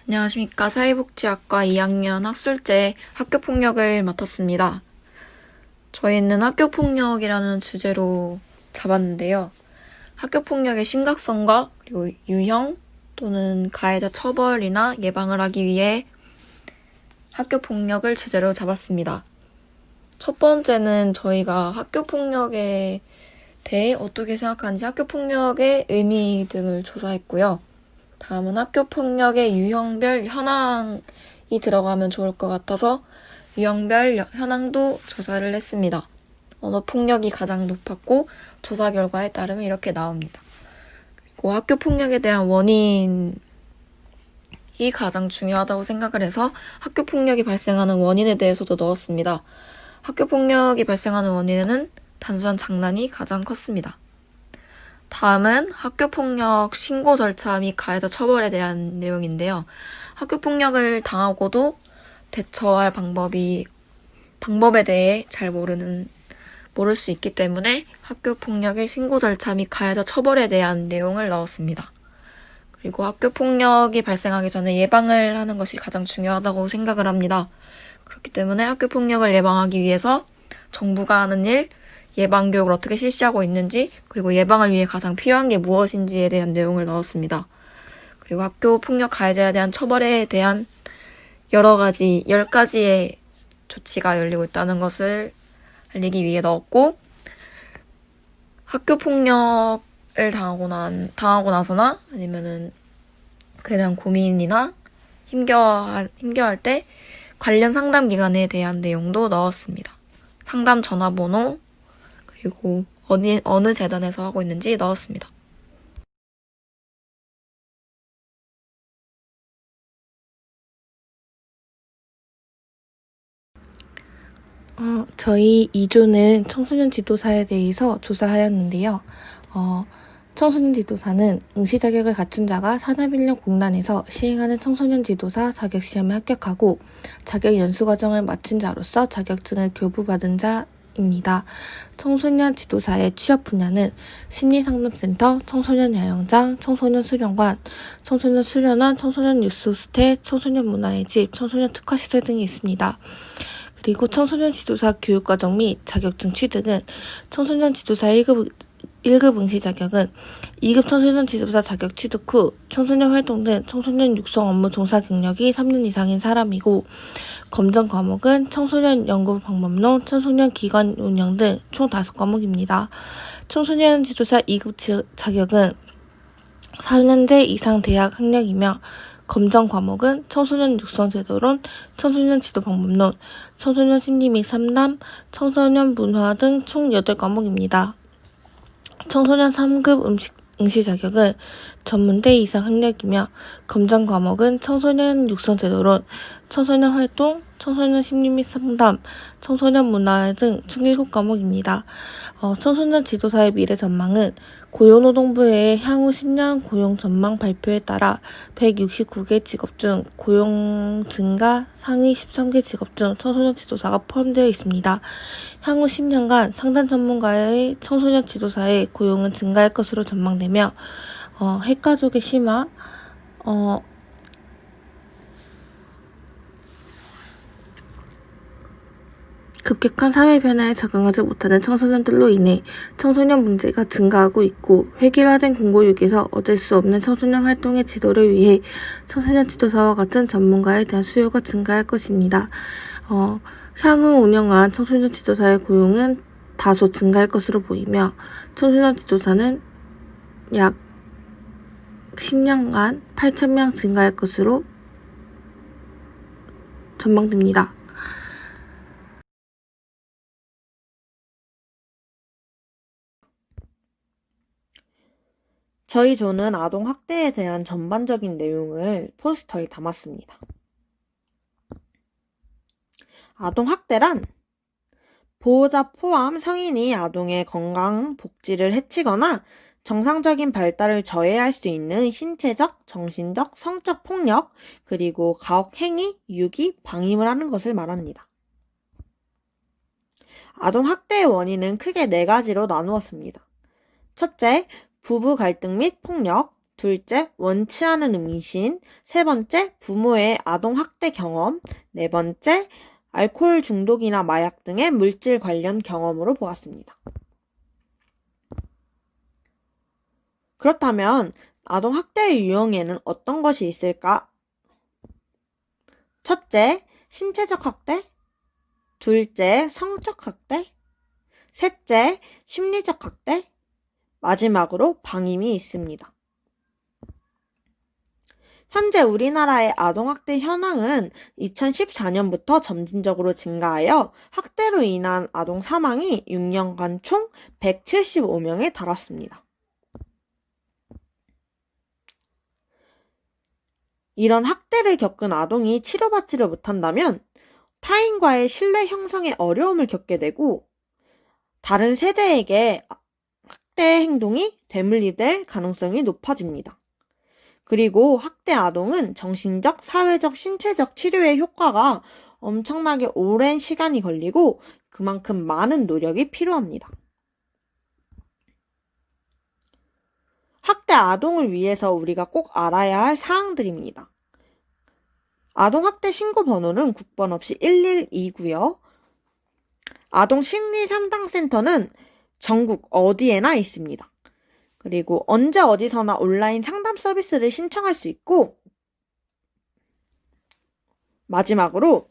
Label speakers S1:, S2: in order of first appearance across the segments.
S1: 안녕하십니까. 사회복지학과 2학년 학술제 학교폭력을 맡았습니다. 저희는 학교폭력이라는 주제로 잡았는데요. 학교폭력의 심각성과 그리고 유형 또는 가해자 처벌이나 예방을 하기 위해 학교폭력을 주제로 잡았습니다. 첫 번째는 저희가 학교폭력에 대해 어떻게 생각하는지 학교폭력의 의미 등을 조사했고요. 다음은 학교폭력의 유형별 현황이 들어가면 좋을 것 같아서 유형별 현황도 조사를 했습니다. 언어폭력이 가장 높았고 조사 결과에 따르면 이렇게 나옵니다. 그리고 학교폭력에 대한 원인이 가장 중요하다고 생각을 해서 학교폭력이 발생하는 원인에 대해서도 넣었습니다. 학교폭력이 발생하는 원인에는 단순한 장난이 가장 컸습니다. 다음은 학교폭력 신고 절차 및 가해자 처벌에 대한 내용인데요. 학교폭력을 당하고도 대처할 방법에 대해 잘 모를 수 있기 때문에 학교폭력의 신고 절차 및 가해자 처벌에 대한 내용을 넣었습니다. 그리고 학교폭력이 발생하기 전에 예방을 하는 것이 가장 중요하다고 생각을 합니다. 그렇기 때문에 학교폭력을 예방하기 위해서 정부가 하는 일, 예방교육을 어떻게 실시하고 있는지, 그리고 예방을 위해 가장 필요한 게 무엇인지에 대한 내용을 넣었습니다. 그리고 학교 폭력 가해자에 대한 처벌에 대한 10가지의 조치가 열리고 있다는 것을 알리기 위해 넣었고, 학교 폭력을 당하고 나서나 아니면은 그에 대한 고민이나 힘겨워할 때 관련 상담 기관에 대한 내용도 넣었습니다. 상담 전화번호, 그리고 어느 재단에서 하고 있는지 넣었습니다.
S2: 저희 2조는 청소년 지도사에 대해서 조사하였는데요. 청소년 지도사는 응시 자격을 갖춘 자가 산업인력공단에서 시행하는 청소년 지도사 자격시험에 합격하고 자격 연수 과정을 마친 자로서 자격증을 교부받은 자입니다. 청소년 지도사의 취업 분야는 심리상담센터, 청소년 야영장, 청소년 수련관, 청소년 수련원, 청소년 뉴스호스텔, 청소년 문화의 집, 청소년 특화시설 등이 있습니다. 그리고 청소년 지도사 교육과정 및 자격증 취득은 청소년 지도사 1급 응시 자격은 2급 청소년 지도사 자격 취득 후 청소년 활동 등 청소년 육성 업무 종사 경력이 3년 이상인 사람이고, 검정 과목은 청소년 연구 방법론, 청소년 기관 운영 등 총 5과목입니다. 청소년 지도사 2급 자격은 4년제 이상 대학 학력이며, 검정 과목은 청소년 육성 제도론, 청소년 지도 방법론, 청소년 심리 및 상담, 청소년 문화 등 총 8과목입니다. 청소년 3급 응시 자격은 전문대 이상 학력이며, 검정 과목은 청소년 육성 제도론, 청소년 활동, 청소년 심리 및 상담, 청소년 문화 등 총 7과목입니다. 청소년 지도사의 미래 전망은 고용노동부의 향후 10년 고용 전망 발표에 따라 169개 직업 중 고용 증가 상위 13개 직업 중 청소년 지도사가 포함되어 있습니다. 향후 10년간 상단 전문가의 청소년 지도사의 고용은 증가할 것으로 전망되며, 핵가족의 심화, 급격한 사회 변화에 적응하지 못하는 청소년들로 인해 청소년 문제가 증가하고 있고, 획일화된 공고육에서 어쩔 수 없는 청소년 활동의 지도를 위해 청소년 지도사와 같은 전문가에 대한 수요가 증가할 것입니다. 향후 5년간 청소년 지도사의 고용은 다소 증가할 것으로 보이며, 청소년 지도사는 약 10년간 8,000명 증가할 것으로 전망됩니다.
S3: 저희 조는 아동 학대에 대한 전반적인 내용을 포스터에 담았습니다. 아동 학대란 보호자 포함 성인이 아동의 건강, 복지를 해치거나 정상적인 발달을 저해할 수 있는 신체적, 정신적, 성적 폭력, 그리고 가혹 행위, 유기, 방임을 하는 것을 말합니다. 아동 학대의 원인은 크게 4가지로 나누었습니다. 첫째, 부부 갈등 및 폭력. 둘째, 원치 않은 임신. 세 번째, 부모의 아동학대 경험. 네 번째, 알코올 중독이나 마약 등의 물질 관련 경험으로 보았습니다. 그렇다면 아동학대의 유형에는 어떤 것이 있을까? 첫째, 신체적 학대. 둘째, 성적 학대. 셋째, 심리적 학대. 마지막으로 방임이 있습니다. 현재 우리나라의 아동학대 현황은 2014년부터 점진적으로 증가하여 학대로 인한 아동 사망이 6년간 총 175명에 달았습니다. 이런 학대를 겪은 아동이 치료받지를 못한다면 타인과의 신뢰 형성에 어려움을 겪게 되고 다른 세대에게 학대 행동이 되물리될 가능성이 높아집니다. 그리고 학대 아동은 정신적, 사회적, 신체적 치료의 효과가 엄청나게 오랜 시간이 걸리고 그만큼 많은 노력이 필요합니다. 학대 아동을 위해서 우리가 꼭 알아야 할 사항들입니다. 아동학대 신고 번호는 국번 없이 112고요. 아동심리상담센터는 전국 어디에나 있습니다. 그리고 언제 어디서나 온라인 상담 서비스를 신청할 수 있고 마지막으로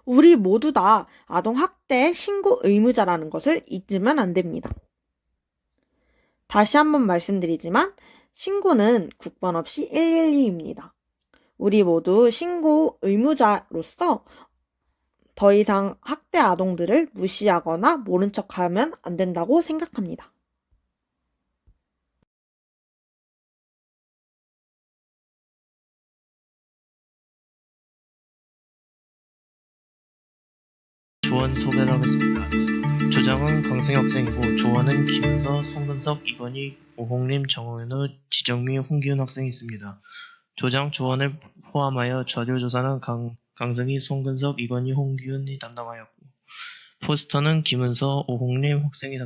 S3: 우리 모두 다 아동학대 신고 의무자라는 것을 잊으면 안 됩니다. 다시 한번 말씀드리지만 신고는 국번 없이 112입니다. 우리 모두 신고 의무자로서 더 이상 학대 아동들을 무시하거나 모른 척하면 안 된다고 생각합니다.
S4: 조원 소개를 하겠습니다. 조장은 강승희 학생이고 조원은 김은서, 송근석, 이건희, 오홍림, 정은우, 지정미, 홍기훈 학생이 있습니다. 조장 조원을 포함하여 자료조사는 강승희, 송근석, 이건희, 홍기훈이 담당하였고 포스터는 김은서, 오홍림 학생이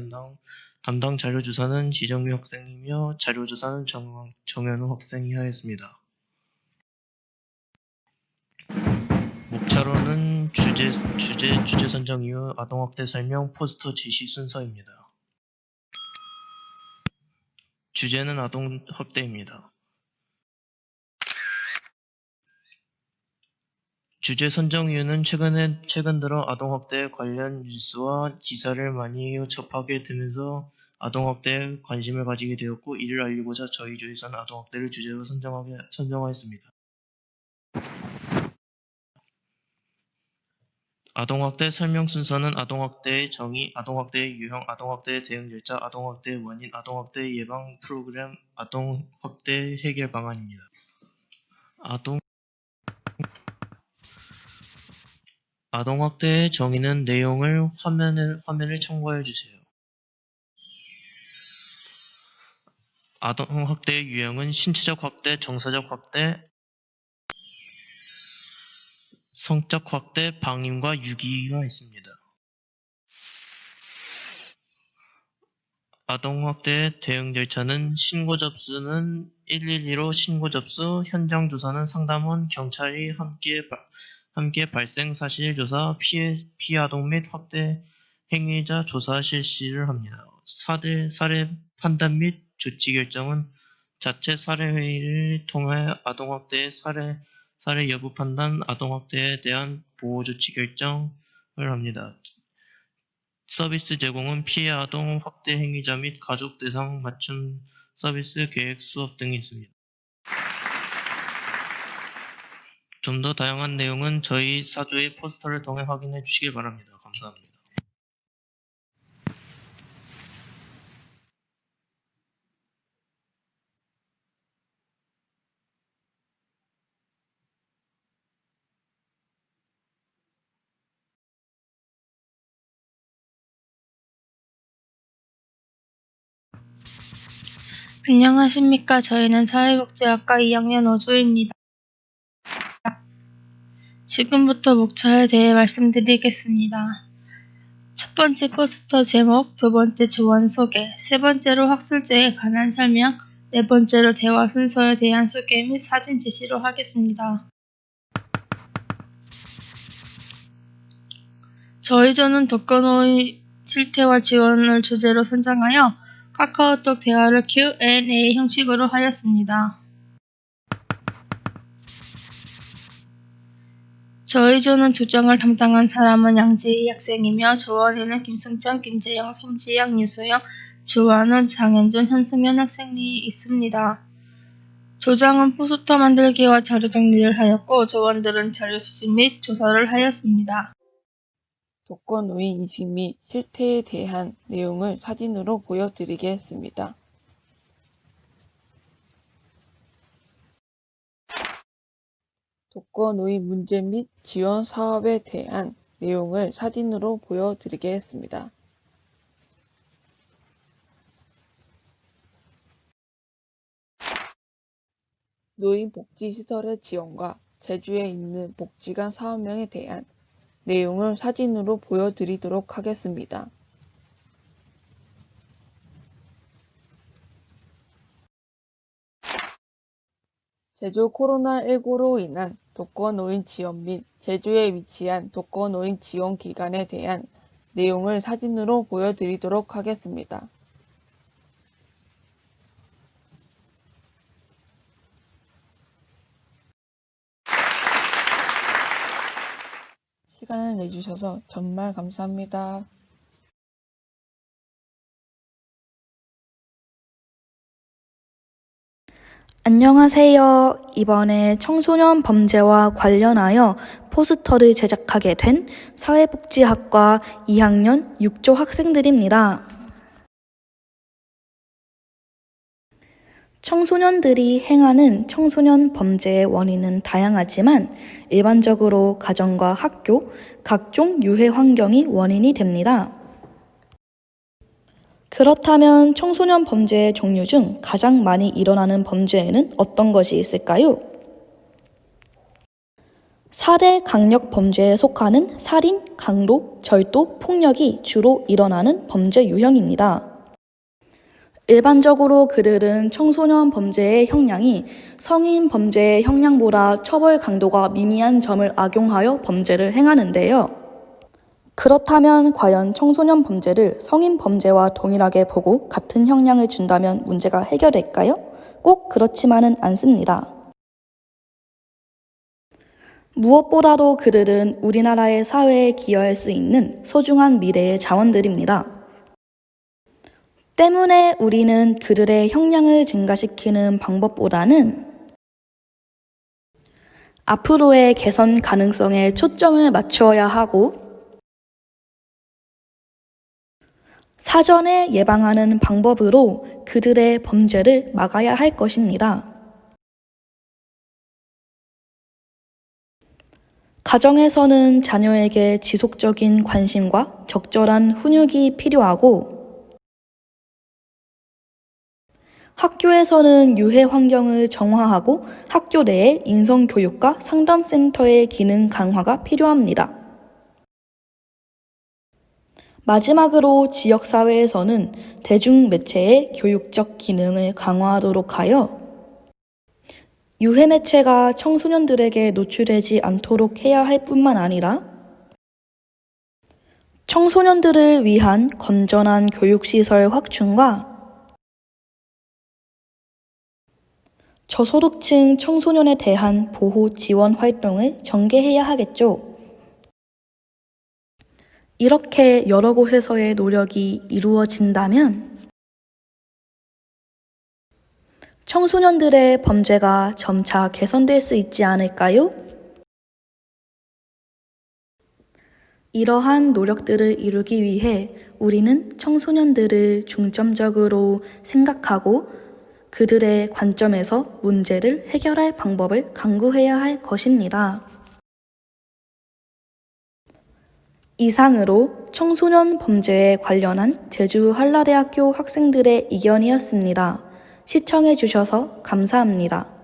S4: 담당 자료조사는 지정미 학생이며 자료조사는 정현우 학생이 하였습니다. 목차로는 주제 선정 이후 아동학대 설명 포스터 제시 순서입니다. 주제는 아동학대입니다. 주제 선정 이유는 최근 들어 아동학대 관련 뉴스와 기사를 많이 접하게 되면서 아동학대에 관심을 가지게 되었고 이를 알리고자 저희 조에서는 아동학대를 주제로 선정하였습니다. 아동학대 설명 순서는 아동학대의 정의, 아동학대의 유형, 아동학대의 대응 절차, 아동학대의 원인, 아동학대 예방 프로그램, 아동학대 해결 방안입니다. 아동학대의 정의는 내용을 화면을 참고해 주세요. 아동학대의 유형은 신체적 학대, 정서적 학대, 성적 학대, 방임과 유기가 있습니다. 아동학대 대응 절차는 신고 접수는 112로 신고 접수, 현장 조사는 상담원, 경찰이 함께 발생 사실 조사, 피해 아동 및 학대 행위자 조사 실시를 합니다. 사례 판단 및 조치 결정은 자체 사례회의를 통해 아동학대의 사례 여부 판단, 아동학대에 대한 보호 조치 결정을 합니다. 서비스 제공은 피해 아동 학대 행위자 및 가족 대상 맞춤 서비스 계획 수업 등이 있습니다. 좀 더 다양한 내용은 저희 사조의 포스터를 통해 확인해 주시길 바랍니다. 감사합니다.
S5: 안녕하십니까. 저희는 사회복지학과 2학년 오주입니다. 지금부터 목차에 대해 말씀드리겠습니다. 첫 번째 포스터 제목, 두 번째 조언 소개, 세 번째로 학술제에 관한 설명, 네 번째로 대화 순서에 대한 소개 및 사진 제시로 하겠습니다. 저희 조는 독거노인 실태와 지원을 주제로 선정하여 카카오톡 대화를 Q&A 형식으로 하였습니다. 저희 조는 조정을 담당한 사람은 양지희 학생이며 조원에는 김승천, 김재영, 손지영, 유소영, 조한우, 장현준, 현승현 학생이 있습니다. 조장은 포스터 만들기와 자료 정리를 하였고 조원들은 자료 수집 및 조사를 하였습니다.
S6: 독거노인 인식 및 실태에 대한 내용을 사진으로 보여드리겠습니다. 독거노인 문제 및 지원 사업에 대한 내용을 사진으로 보여드리겠습니다. 노인복지시설의 지원과 제주에 있는 복지관 사업명에 대한 내용을 사진으로 보여드리도록 하겠습니다. 제주 코로나19로 인한 독거노인 지원 및 제주에 위치한 독거노인 지원 기관에 대한 내용을 사진으로 보여드리도록 하겠습니다. 시간을 내주셔서 정말 감사합니다.
S7: 안녕하세요. 이번에 청소년 범죄와 관련하여 포스터를 제작하게 된 사회복지학과 2학년 6조 학생들입니다. 청소년들이 행하는 청소년 범죄의 원인은 다양하지만 일반적으로 가정과 학교, 각종 유해 환경이 원인이 됩니다. 그렇다면 청소년 범죄의 종류 중 가장 많이 일어나는 범죄에는 어떤 것이 있을까요? 살해 강력 범죄에 속하는 살인, 강도, 절도, 폭력이 주로 일어나는 범죄 유형입니다. 일반적으로 그들은 청소년 범죄의 형량이 성인 범죄의 형량보다 처벌 강도가 미미한 점을 악용하여 범죄를 행하는데요. 그렇다면 과연 청소년 범죄를 성인 범죄와 동일하게 보고 같은 형량을 준다면 문제가 해결될까요? 꼭 그렇지만은 않습니다. 무엇보다도 그들은 우리나라의 사회에 기여할 수 있는 소중한 미래의 자원들입니다. 때문에 우리는 그들의 형량을 증가시키는 방법보다는 앞으로의 개선 가능성에 초점을 맞추어야 하고 사전에 예방하는 방법으로 그들의 범죄를 막아야 할 것입니다. 가정에서는 자녀에게 지속적인 관심과 적절한 훈육이 필요하고 학교에서는 유해 환경을 정화하고 학교 내에 인성교육과 상담센터의 기능 강화가 필요합니다. 마지막으로 지역사회에서는 대중매체의 교육적 기능을 강화하도록 하여 유해 매체가 청소년들에게 노출되지 않도록 해야 할 뿐만 아니라 청소년들을 위한 건전한 교육시설 확충과 저소득층 청소년에 대한 보호 지원 활동을 전개해야 하겠죠. 이렇게 여러 곳에서의 노력이 이루어진다면 청소년들의 범죄가 점차 개선될 수 있지 않을까요? 이러한 노력들을 이루기 위해 우리는 청소년들을 중점적으로 생각하고 그들의 관점에서 문제를 해결할 방법을 강구해야 할 것입니다. 이상으로 청소년 범죄에 관련한 제주 한라대학교 학생들의 의견이었습니다. 시청해 주셔서 감사합니다.